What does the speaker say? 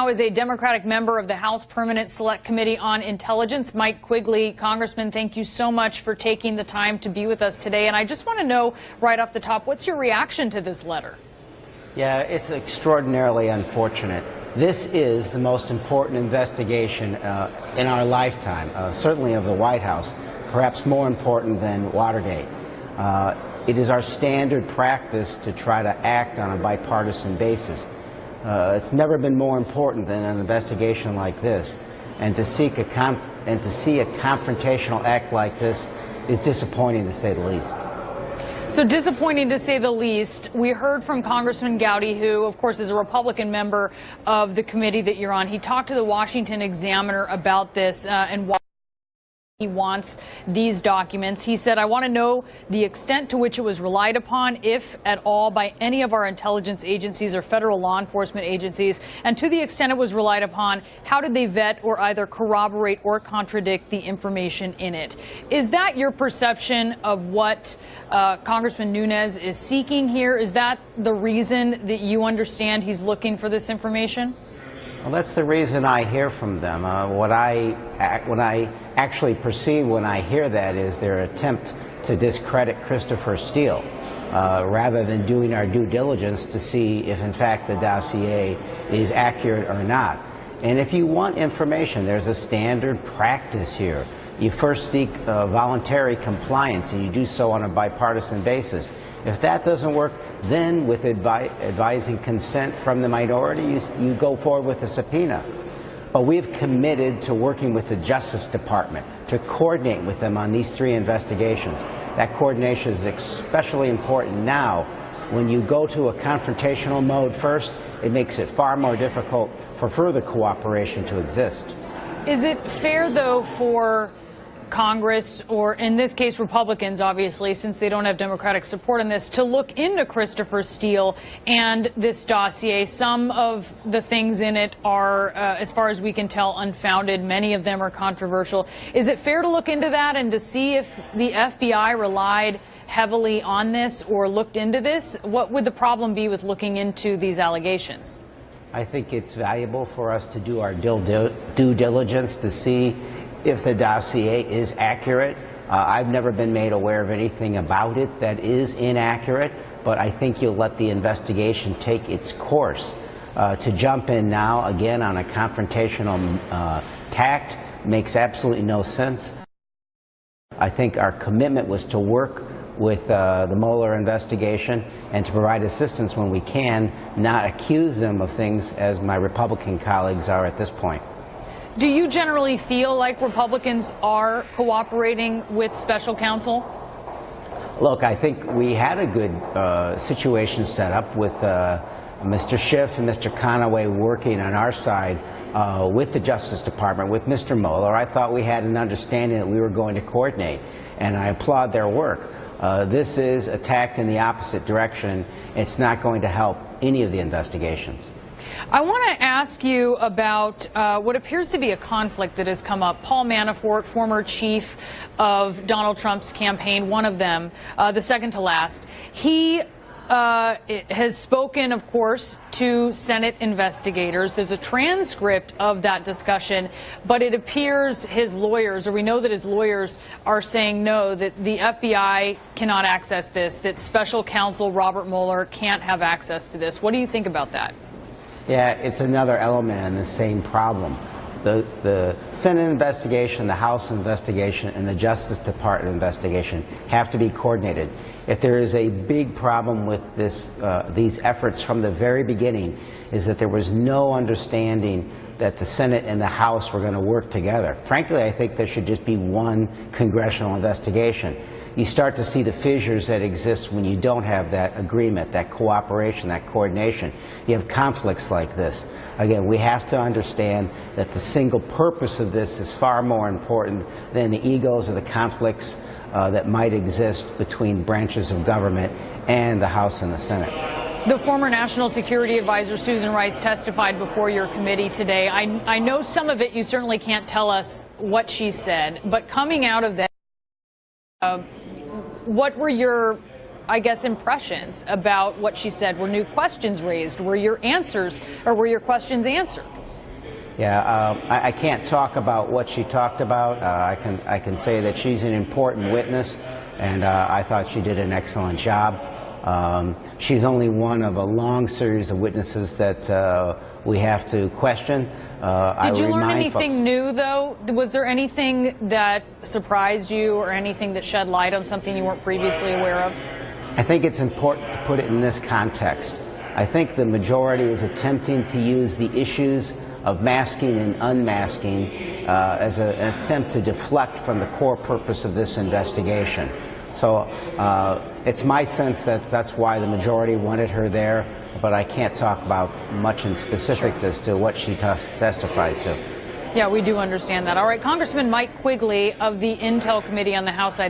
is a Democratic member of the House Permanent Select Committee on Intelligence, Mike Quigley. Congressman, thank you so much for taking the time to be with us today. And I just want to know right off the top, what's your reaction to this letter? Yeah, it's extraordinarily unfortunate. This is the most important investigation in our lifetime, certainly of the White House, perhaps more important than Watergate. It is our standard practice to try to act on a bipartisan basis. It's never been more important than an investigation like this, and to see a confrontational act like this is disappointing, to say the least. So disappointing, to say the least. We heard from Congressman Gowdy, who, of course, is a Republican member of the committee that you're on. He talked to the Washington Examiner about this and why he wants these documents. He said, I want to know the extent to which it was relied upon, if at all, by any of our intelligence agencies or federal law enforcement agencies. And to the extent it was relied upon, how did they vet or either corroborate or contradict the information in it? Is that your perception of what Congressman Nunes is seeking here? Is that the reason that you understand he's looking for this information? Well, that's the reason I hear from them. What I actually perceive when I hear that is their attempt to discredit Christopher Steele, rather than doing our due diligence to see if, in fact, the dossier is accurate or not. And if you want information, there's a standard practice here. You first seek voluntary compliance, and you do so on a bipartisan basis. If that doesn't work, then with advising consent from the minority, you go forward with a subpoena. But we've committed to working with the Justice Department to coordinate with them on these three investigations. That coordination is especially important now. When you go to a confrontational mode first, it makes it far more difficult for further cooperation to exist. Is it fair, though, for Congress, or in this case Republicans, obviously, since they don't have Democratic support in this, to look into Christopher Steele and this dossier? Some of the things in it are, as far as we can tell, unfounded. Many of them are controversial. Is it fair to look into that and to see if the FBI relied heavily on this or looked into this? What would the problem be with looking into these allegations? I think it's valuable for us to do our due diligence to see if the dossier is accurate. I've never been made aware of anything about it that is inaccurate, but I think you'll let the investigation take its course. To jump in now, again, on a confrontational tact makes absolutely no sense. I think our commitment was to work with the Mueller investigation and to provide assistance when we can, not accuse them of things as my Republican colleagues are at this point. Do you generally feel like Republicans are cooperating with special counsel? Look, I think we had a good situation set up with Mr. Schiff and Mr. Conaway working on our side with the Justice Department, with Mr. Mueller. I thought we had an understanding that we were going to coordinate, and I applaud their work. This is a tack in the opposite direction. It's not going to help any of the investigations. I want to ask you about what appears to be a conflict that has come up. Paul Manafort, former chief of Donald Trump's campaign, one of them, the second to last, he has spoken, of course, to Senate investigators. There's a transcript of that discussion, but it appears his lawyers, or we know that his lawyers, are saying no, that the FBI cannot access this, that special counsel Robert Mueller can't have access to this. What do you think about that? Yeah, it's another element in the same problem. The Senate investigation, the House investigation, and the Justice Department investigation have to be coordinated. If there is a big problem with these efforts from the very beginning, is that there was no understanding that the Senate and the House were going to work together. Frankly, I think there should just be one congressional investigation. You start to see the fissures that exist when you don't have that agreement, that cooperation, that coordination. You have conflicts like this. Again, we have to understand that the single purpose of this is far more important than the egos or the conflicts that might exist between branches of government and the House and the Senate. The former National Security Advisor Susan Rice testified before your committee today. I know some of it you certainly can't tell us what she said, but coming out of that, what were your, I guess, impressions about what she said? Were new questions raised? Were your answers, or were your questions answered? Yeah, I can't talk about what she talked about. I can say that she's an important witness, and I thought she did an excellent job. She's only one of a long series of witnesses that we have to question. Did you learn anything new, though? Was there anything that surprised you or anything that shed light on something you weren't previously aware of? I think it's important to put it in this context. I think the majority is attempting to use the issues of masking and unmasking as an attempt to deflect from the core purpose of this investigation. So it's my sense that that's why the majority wanted her there, but I can't talk about much in specifics as to what she testified to. Yeah, we do understand that. All right, Congressman Mike Quigley of the Intel Committee on the House side.